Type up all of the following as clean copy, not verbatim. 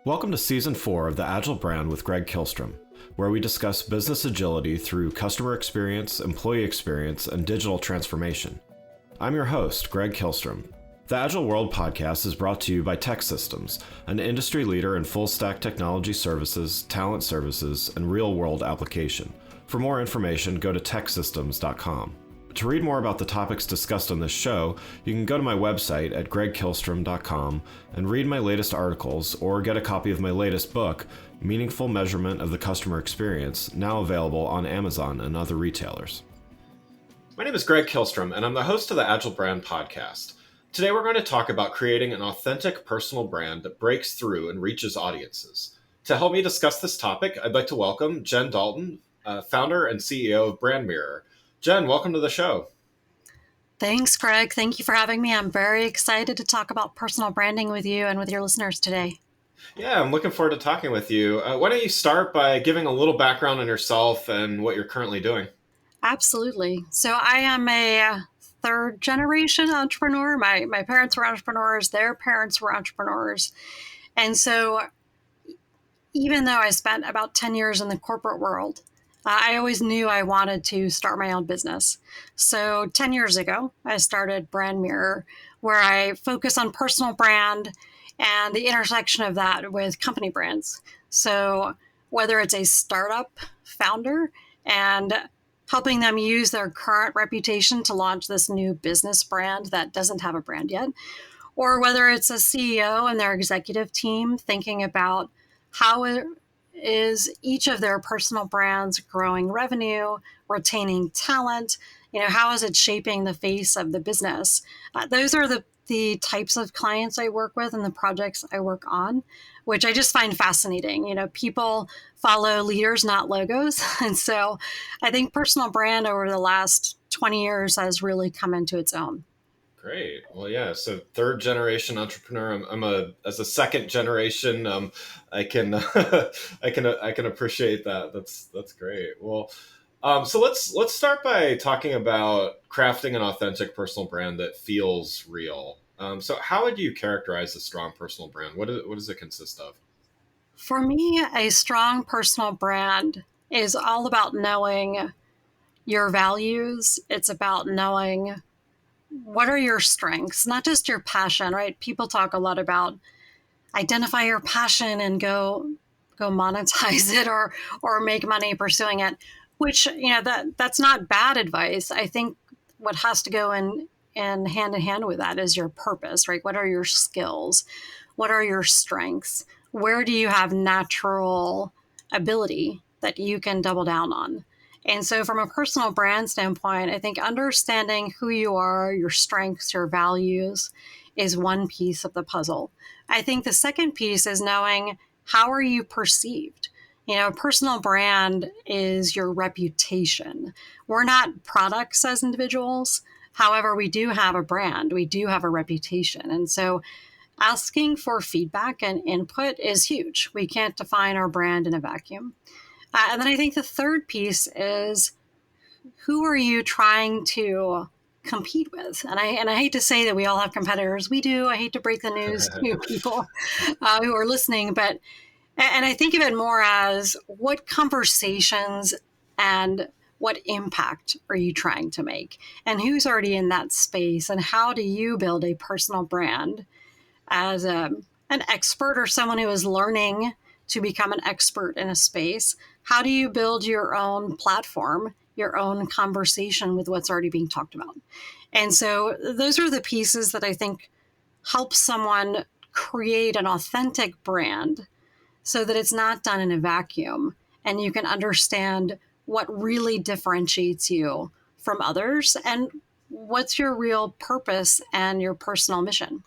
Welcome to Season 4 of The Agile Brand with Greg Kihlstrom, where we discuss business agility through customer experience, employee experience, and digital transformation. I'm your host, Greg Kihlstrom. The Agile World podcast is brought to you by TEKsystems, an industry leader in full-stack technology services, talent services, and real-world application. For more information, go to teksystems.com. To read more about the topics discussed on this show, you can go to my website at gregkihlstrom.com and read my latest articles or get a copy of my latest book, Meaningful Measurement of the Customer Experience, now available on Amazon and other retailers. My name is Greg Kihlstrom, and I'm the host of the Agile Brand podcast. Today we're going to talk about creating an authentic personal brand that breaks through and reaches audiences. To help me discuss this topic, I'd like to welcome Jen Dalton, founder and CEO of BrandMirror. Jen, welcome to the show. Thanks, Greg. Thank you for having me. I'm very excited to talk about personal branding with you and with your listeners today. Yeah, I'm looking forward to talking with you. Why don't you start by giving a little background on yourself and what you're currently doing? Absolutely. So I am a third generation entrepreneur. My parents were entrepreneurs. Their parents were entrepreneurs. And so even though I spent about 10 years in the corporate world, I always knew I wanted to start my own business. So 10 years ago, I started BrandMirror, where I focus on personal brand and the intersection of that with company brands. So whether it's a startup founder and helping them use their current reputation to launch this new business brand that doesn't have a brand yet, or whether it's a CEO and their executive team thinking about how is each of their personal brands growing revenue, retaining talent, how is it shaping the face of the business? Those are the types of clients I work with and the projects I work on, which I just find fascinating. People follow leaders, not logos. And so I think personal brand over the last 20 years has really come into its own. Great. Well, yeah. So third generation entrepreneur. As a second generation. I can I can appreciate that. That's great. Well, so let's start by talking about crafting an authentic personal brand that feels real. So how would you characterize a strong personal brand? What does it consist of? For me, a strong personal brand is all about knowing your values. It's about knowing what are your strengths, not just your passion, right? People talk a lot about identify your passion and go monetize it or make money pursuing it, which, that's not bad advice. I think what has to go in hand in hand with that is your purpose, right? What are your skills? What are your strengths? Where do you have natural ability that you can double down on? And so from a personal brand standpoint, I think understanding who you are, your strengths, your values is one piece of the puzzle. I think the second piece is knowing how are you perceived? Personal brand is your reputation. We're not products as individuals. However, we do have a brand. We do have a reputation. And so asking for feedback and input is huge. We can't define our brand in a vacuum. And then I think the third piece is who are you trying to compete with? And I hate to say that we all have competitors. We do. I hate to break the news to people who are listening, but I think of it more as what conversations and what impact are you trying to make? And who's already in that space? And how do you build a personal brand as an expert or someone who is learning to become an expert in a space? How do you build your own platform, your own conversation with what's already being talked about? And so those are the pieces that I think help someone create an authentic brand so that it's not done in a vacuum and you can understand what really differentiates you from others and what's your real purpose and your personal mission.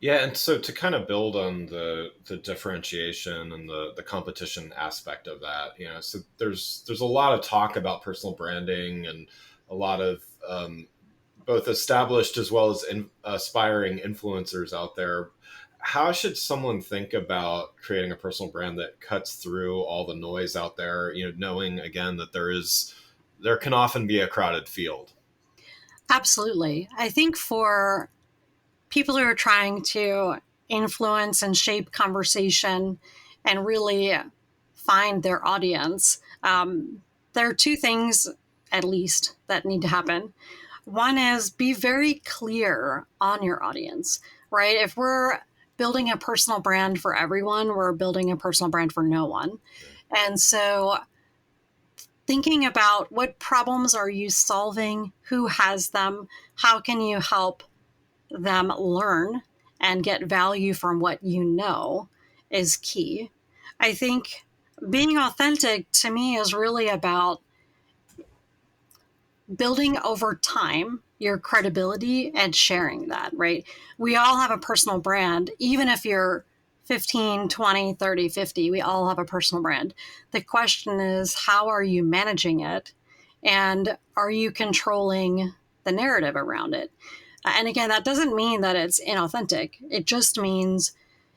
Yeah, and so to kind of build on the differentiation and the competition aspect of that, so there's a lot of talk about personal branding and a lot of both established as well as aspiring influencers out there. How should someone think about creating a personal brand that cuts through all the noise out there, knowing again that there can often be a crowded field? Absolutely. I think for people who are trying to influence and shape conversation and really find their audience, there are two things at least that need to happen. One is be very clear on your audience, right? If we're building a personal brand for everyone, we're building a personal brand for no one. And so thinking about what problems are you solving, who has them, how can you help them learn and get value from what you know is key. I think being authentic to me is really about building over time your credibility and sharing that, right? We all have a personal brand, even if you're 15, 20, 30, 50, we all have a personal brand. The question is, how are you managing it? And are you controlling the narrative around it? And again, that doesn't mean that it's inauthentic. It just means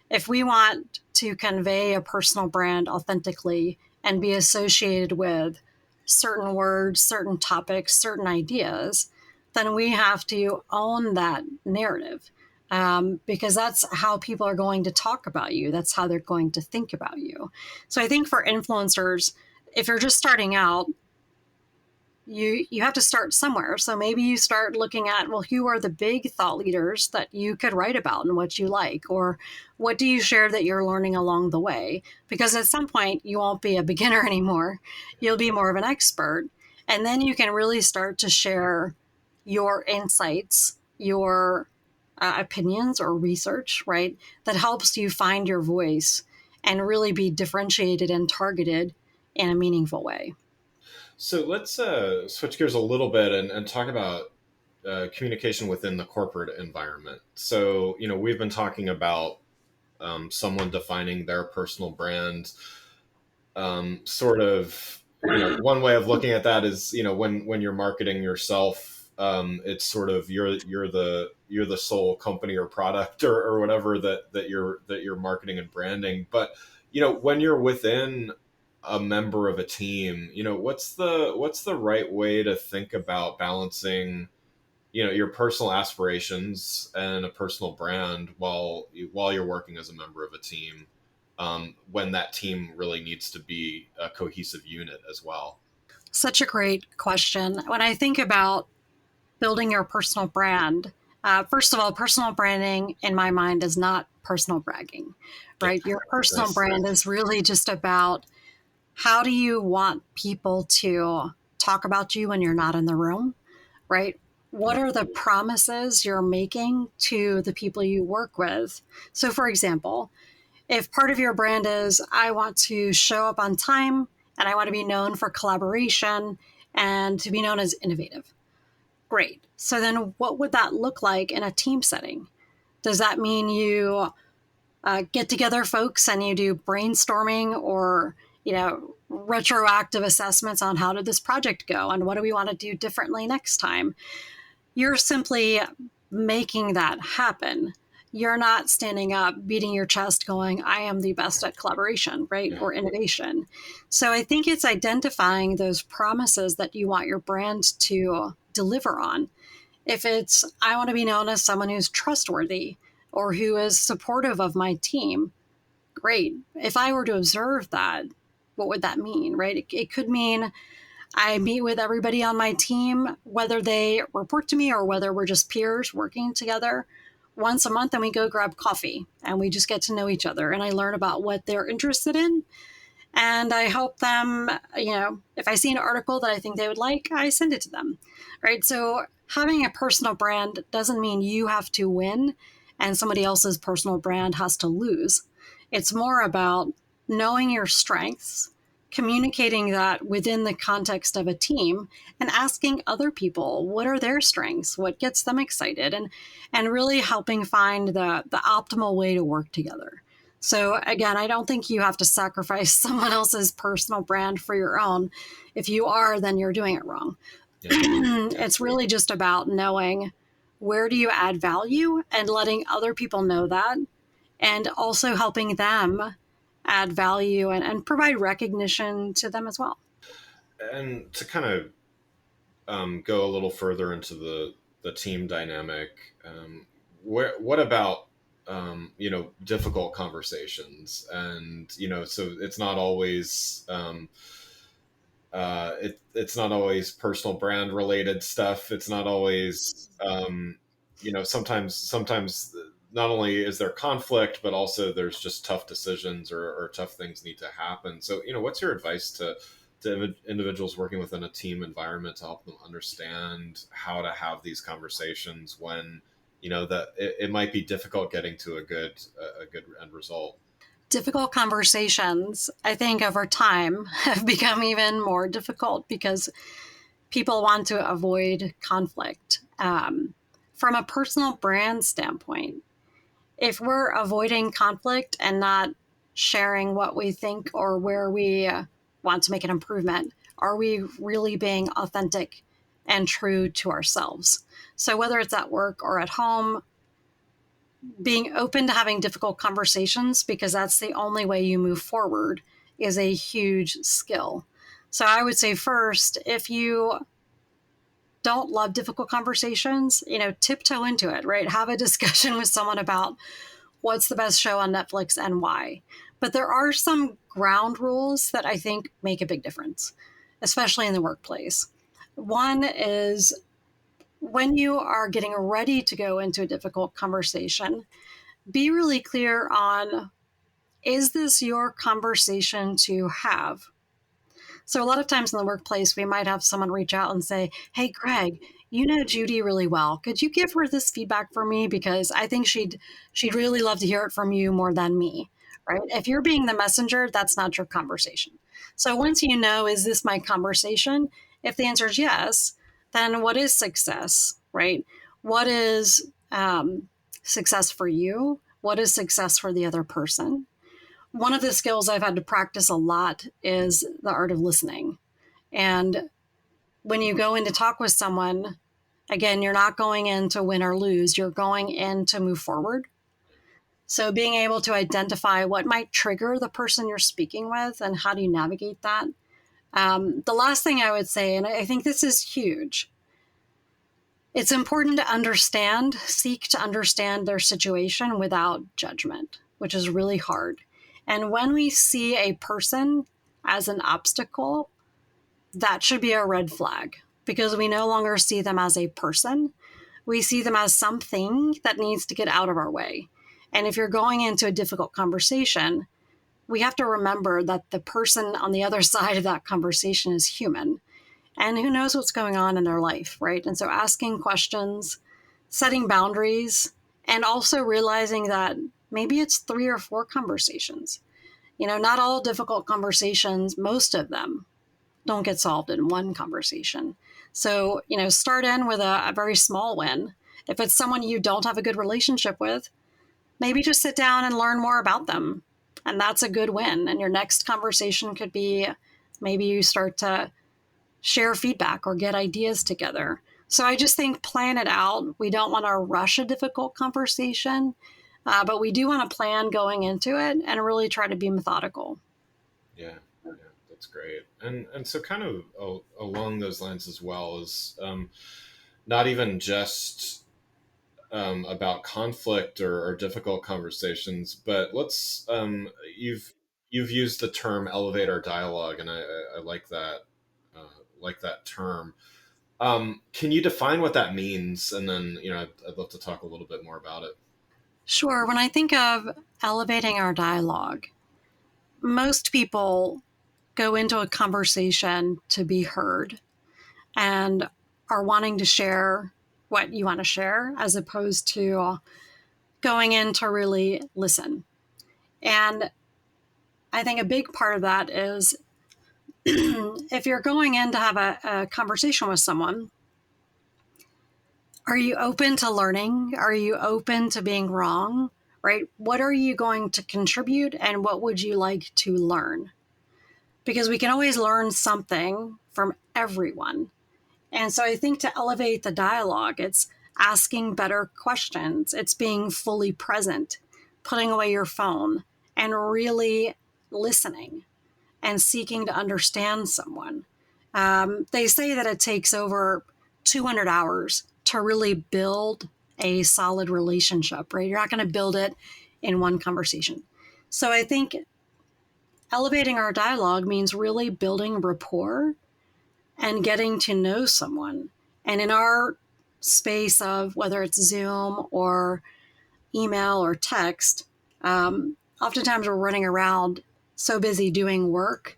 if we want to convey a personal brand authentically and be associated with certain words, certain topics, certain ideas, then we have to own that narrative, because that's how people are going to talk about you. That's how they're going to think about you. So I think for influencers, if you're just starting out, you have to start somewhere. So maybe you start looking at, well, who are the big thought leaders that you could write about and what you like, or what do you share that you're learning along the way? Because at some point you won't be a beginner anymore. You'll be more of an expert. And then you can really start to share your insights, your opinions or research, right? That helps you find your voice and really be differentiated and targeted in a meaningful way. So let's switch gears a little bit and talk about communication within the corporate environment. So, we've been talking about someone defining their personal brand. Sort of, one way of looking at that is, when you're marketing yourself, it's sort of you're the sole company or product or whatever that you're marketing and branding. But when you're within a member of a team, what's the right way to think about balancing your personal aspirations and a personal brand while you're working as a member of a team, when that team really needs to be a cohesive unit as well. Such a great question. When I think about building your personal brand, first of all, personal branding in my mind is not personal bragging, right? Your personal Nice. brand is really just about how do you want people to talk about you when you're not in the room, right? What are the promises you're making to the people you work with? So, for example, if part of your brand is, I want to show up on time and I want to be known for collaboration and to be known as innovative. Great. So then what would that look like in a team setting? Does that mean you get together folks and you do brainstorming or, retroactive assessments on how did this project go and what do we want to do differently next time? You're simply making that happen. You're not standing up, beating your chest, going, I am the best at collaboration, right? Yeah. Or innovation. So I think it's identifying those promises that you want your brand to deliver on. If it's, I want to be known as someone who's trustworthy or who is supportive of my team, great. If I were to observe that, what would that mean, right? It could mean I meet with everybody on my team, whether they report to me or whether we're just peers working together once a month, and we go grab coffee and we just get to know each other. And I learn about what they're interested in. And I help them, if I see an article that I think they would like, I send it to them, right? So having a personal brand doesn't mean you have to win and somebody else's personal brand has to lose. It's more about knowing your strengths, communicating that within the context of a team, and asking other people what are their strengths, what gets them excited, and really helping find the optimal way to work together. So again, I don't think you have to sacrifice someone else's personal brand for your own. If you are, then you're doing it wrong. Yeah. It's really just about knowing where do you add value and letting other people know that, and also helping them add value and provide recognition to them as well. And to kind of go a little further into the team dynamic, what about difficult conversations. And, so it's not always, it's not always personal brand related stuff. It's not always, sometimes not only is there conflict, but also there's just tough decisions or tough things need to happen. So, what's your advice to individuals working within a team environment to help them understand how to have these conversations when, that it might be difficult getting to a good end result? Difficult conversations, I think, over time have become even more difficult because people want to avoid conflict. From a personal brand standpoint, if we're avoiding conflict and not sharing what we think or where we want to make an improvement, are we really being authentic and true to ourselves? So, whether it's at work or at home, being open to having difficult conversations, because that's the only way you move forward, is a huge skill. So, I would say first, if you don't love difficult conversations, tiptoe into it, right? Have a discussion with someone about what's the best show on Netflix and why. But there are some ground rules that I think make a big difference, especially in the workplace. One is when you are getting ready to go into a difficult conversation, be really clear on, is this your conversation to have? So a lot of times in the workplace, we might have someone reach out and say, "Hey, Greg, you know Judy really well. Could you give her this feedback for me? Because I think she'd really love to hear it from you more than me." Right? If you're being the messenger, that's not your conversation. So once you know, is this my conversation? If the answer is yes, then what is success? Right? What is success for you? What is success for the other person? One of the skills I've had to practice a lot is the art of listening. And when you go in to talk with someone, again, you're not going in to win or lose, you're going in to move forward. So being able to identify what might trigger the person you're speaking with and how do you navigate that. The last thing I would say, and I think this is huge, it's important to seek to understand their situation without judgment, which is really hard. And when we see a person as an obstacle, that should be a red flag, because we no longer see them as a person. We see them as something that needs to get out of our way. And if you're going into a difficult conversation, we have to remember that the person on the other side of that conversation is human. And who knows what's going on in their life, right? And so asking questions, setting boundaries, and also realizing that maybe it's 3 or 4 conversations. Not all difficult conversations, most of them don't get solved in one conversation. So, start in with a very small win. If it's someone you don't have a good relationship with, maybe just sit down and learn more about them. And that's a good win. And your next conversation could be, maybe you start to share feedback or get ideas together. So I just think plan it out. We don't want to rush a difficult conversation, but we do want to plan going into it and really try to be methodical. Yeah, yeah, that's great. And so kind of along those lines as well is not even just about conflict or difficult conversations, but you've used the term elevator dialogue, and I like that term. Can you define what that means? And then, I'd love to talk a little bit more about it. Sure. When I think of elevating our dialogue, most people go into a conversation to be heard and are wanting to share what you want to share, as opposed to going in to really listen. And I think a big part of that is if you're going in to have a conversation with someone, are you open to learning? Are you open to being wrong? Right? What are you going to contribute and what would you like to learn? Because we can always learn something from everyone. And so I think to elevate the dialogue, it's asking better questions, it's being fully present, putting away your phone, and really listening and seeking to understand someone. They say that it takes over 200 hours to really build a solid relationship, right? You're not going to build it in one conversation. So I think elevating our dialogue means really building rapport and getting to know someone. And in our space of whether it's Zoom or email or text, oftentimes we're running around so busy doing work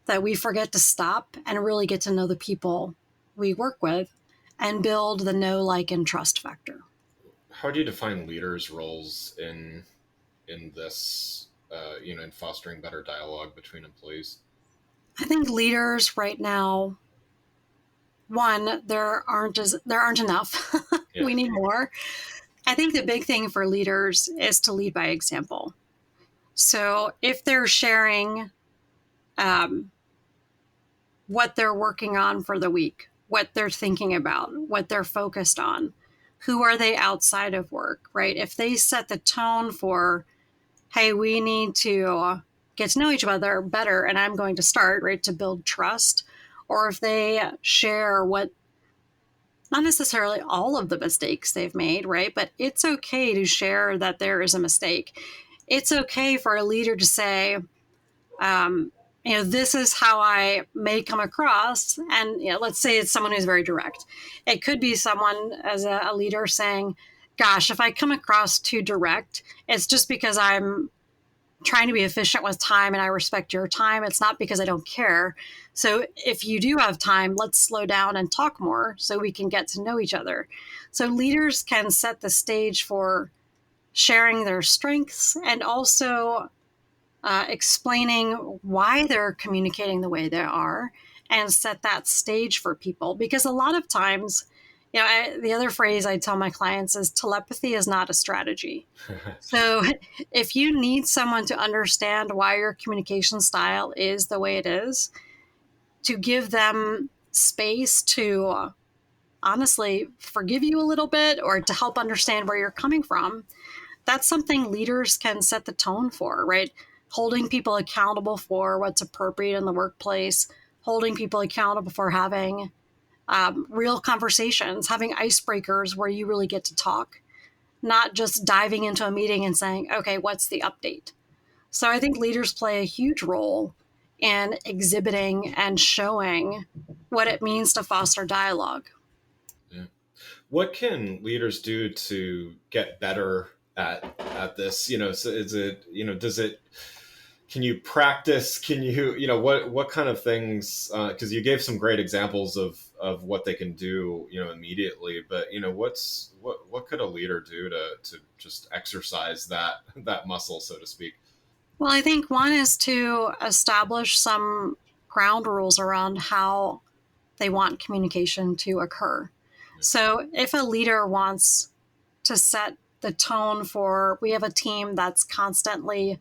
that we forget to stop and really get to know the people we work with and build the know, like, and trust factor. How do you define leaders' roles in this, in fostering better dialogue between employees? I think leaders right now, one, there aren't enough. Yeah. We need more. I think the big thing for leaders is to lead by example. So if they're sharing what they're working on for the week, what they're thinking about, what they're focused on, who are they outside of work, right? If they set the tone for, hey, we need to get to know each other better, and I'm going to start, right, to build trust, or if they share what, not necessarily all of the mistakes they've made, right, but it's okay to share that there is a mistake. It's okay for a leader to say, this is how I may come across. And, let's say it's someone who's very direct. It could be someone as a leader saying, gosh, if I come across too direct, it's just because I'm trying to be efficient with time and I respect your time. It's not because I don't care. So if you do have time, let's slow down and talk more so we can get to know each other. So leaders can set the stage for sharing their strengths and also explaining why they're communicating the way they are and set that stage for people. Because a lot of times, the other phrase I tell my clients is telepathy is not a strategy. So if you need someone to understand why your communication style is the way it is, to give them space to honestly forgive you a little bit or to help understand where you're coming from, that's something leaders can set the tone for, right? Holding people accountable for what's appropriate in the workplace, holding people accountable for having real conversations, having icebreakers where you really get to talk, not just diving into a meeting and saying, okay, what's the update? So I think leaders play a huge role in exhibiting and showing what it means to foster dialogue. Yeah. What can leaders do to get better at this? So is it, does it, can you practice? Can you, what kind of things? Because you gave some great examples of what they can do, immediately. But what could a leader do to just exercise that muscle, so to speak? Well, I think one is to establish some ground rules around how they want communication to occur. So if a leader wants to set the tone for, we have a team that's constantly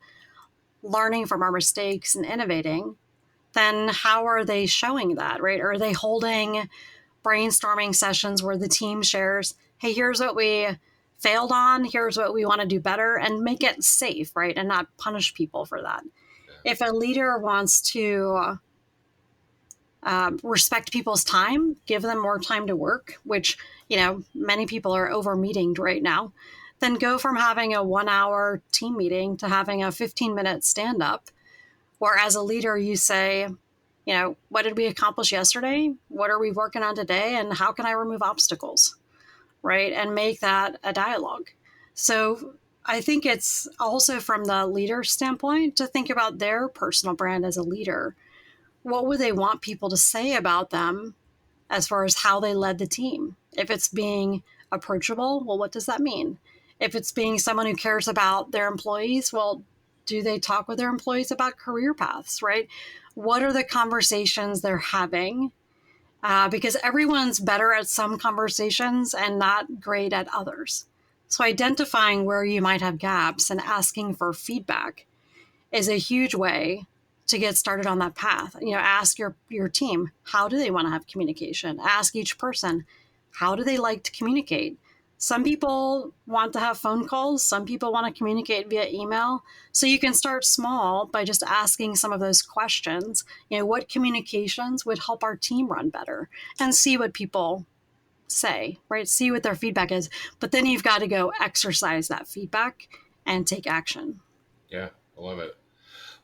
learning from our mistakes and innovating, then how are they showing that, right? Are they holding brainstorming sessions where the team shares, hey, here's what we failed on, here's what we want to do better, and make it safe, right? And not punish people for that. If a leader wants to respect people's time, give them more time to work, which, many people are over meetinged right now, then go from having a 1 hour team meeting to having a 15-minute stand up, where as a leader you say, what did we accomplish yesterday? What are we working on today? And how can I remove obstacles, right? And make that a dialogue. So I think it's also from the leader standpoint to think about their personal brand as a leader. What would they want people to say about them as far as how they led the team? If it's being approachable, well, what does that mean? If it's being someone who cares about their employees, well, do they talk with their employees about career paths, right? What are the conversations they're having? Because everyone's better at some conversations and not great at others. So identifying where you might have gaps and asking for feedback is a huge way to get started on that path. Ask your team, how do they want to have communication? Ask each person, how do they like to communicate? Some people want to have phone calls. Some people want to communicate via email. So you can start small by just asking some of those questions. What communications would help our team run better? And see what people say, right? See what their feedback is, but then you've got to go exercise that feedback and take action. Yeah, I love it.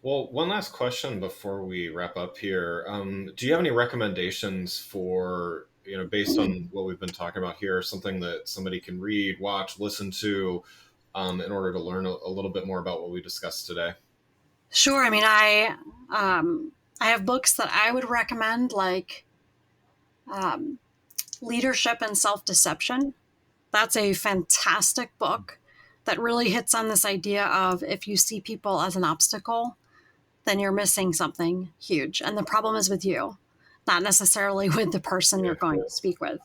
Well, one last question before we wrap up here. Do you have any recommendations for, based on what we've been talking about here, something that somebody can read, watch, listen to, in order to learn a little bit more about what we discussed today? Sure. I mean, I have books that I would recommend, like um, Leadership and Self-Deception. That's a fantastic book that really hits on this idea of if you see people as an obstacle, then you're missing something huge. And the problem is with you, not necessarily with the person you're going to speak with.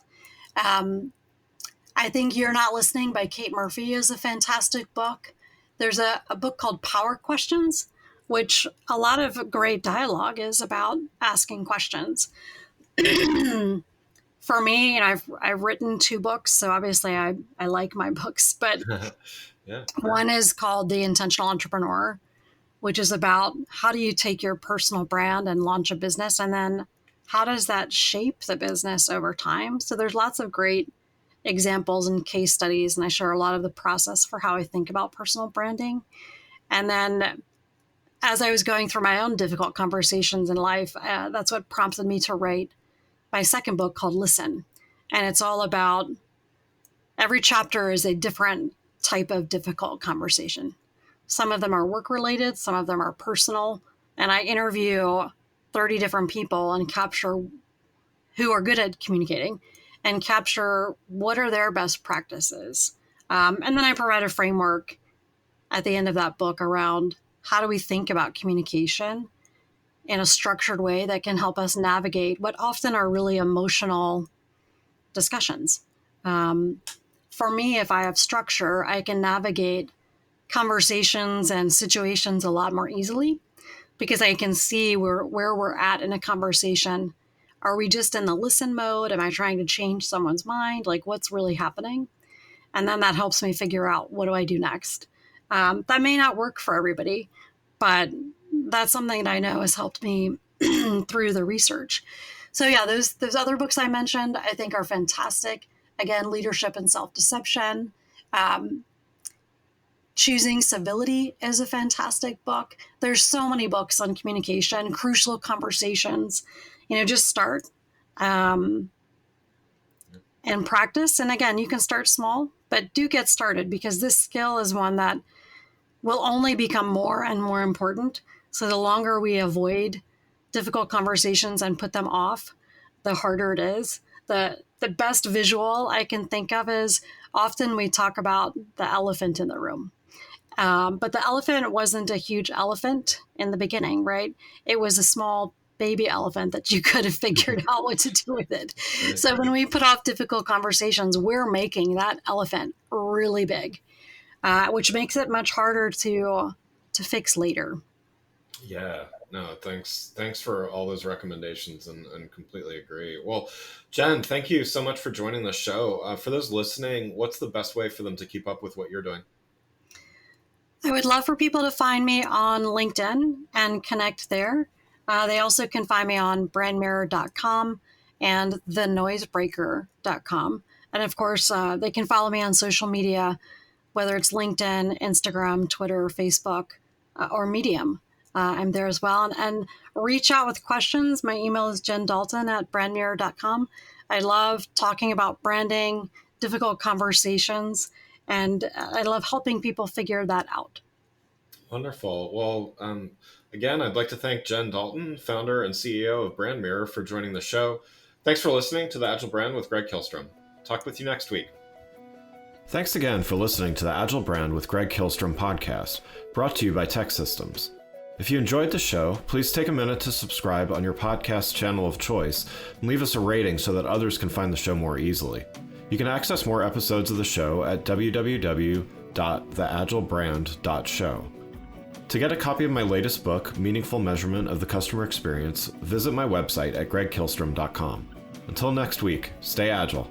I think You're Not Listening by Kate Murphy is a fantastic book. There's a book called Power Questions, which a lot of great dialogue is about asking questions. For me, I've written 2 books, so obviously I like my books, but Yeah. One is called The Intentional Entrepreneur, which is about how do you take your personal brand and launch a business, and then how does that shape the business over time? So there's lots of great examples and case studies, and I share a lot of the process for how I think about personal branding. And then as I was going through my own difficult conversations in life, that's what prompted me to write my second book called Listen. And it's all about every chapter is a different type of difficult conversation. Some of them are work related, some of them are personal. And I interview 30 different people and capture who are good at communicating and capture what are their best practices. And then I provide a framework at the end of that book around how do we think about communication in a structured way that can help us navigate what often are really emotional discussions. For me, if I have structure, I can navigate conversations and situations a lot more easily because I can see where we're at in a conversation. Are we just in the listen mode? Am I trying to change someone's mind? Like, what's really happening? And then that helps me figure out, what do I do next? That may not work for everybody, but that's something that I know has helped me through the research. So yeah, those other books I mentioned, I think are fantastic. Again, Leadership and Self-Deception. Choosing Civility is a fantastic book. There's so many books on communication, Crucial Conversations. Just start and practice. And again, you can start small, but do get started because this skill is one that will only become more and more important. So the longer we avoid difficult conversations and put them off, the harder it is. The best visual I can think of is often we talk about the elephant in the room. But the elephant wasn't a huge elephant in the beginning, right? It was a small baby elephant that you could have figured out what to do with it. So when we put off difficult conversations, we're making that elephant really big, which makes it much harder to fix later. Yeah, no, thanks for all those recommendations and completely agree. Well, Jen, thank you so much for joining the show. For those listening, what's the best way for them to keep up with what you're doing? I would love for people to find me on LinkedIn and connect there. They also can find me on BrandMirror.com and TheNoisebreaker.com. And of course, they can follow me on social media, whether it's LinkedIn, Instagram, Twitter, Facebook, or Medium. I'm there as well. And reach out with questions. My email is jendalton@brandmirror.com. I love talking about branding, difficult conversations, and I love helping people figure that out. Wonderful. Well, again, I'd like to thank Jen Dalton, founder and CEO of BrandMirror, for joining the show. Thanks for listening to The Agile Brand with Greg Kihlstrom. Talk with you next week. Thanks again for listening to the Agile Brand with Greg Kihlstrom podcast, brought to you by Tech Systems. If you enjoyed the show, please take a minute to subscribe on your podcast channel of choice and leave us a rating so that others can find the show more easily. You can access more episodes of the show at www.theagilebrand.show. To get a copy of my latest book, Meaningful Measurement of the Customer Experience, visit my website at gregkihlstrom.com. Until next week, stay agile.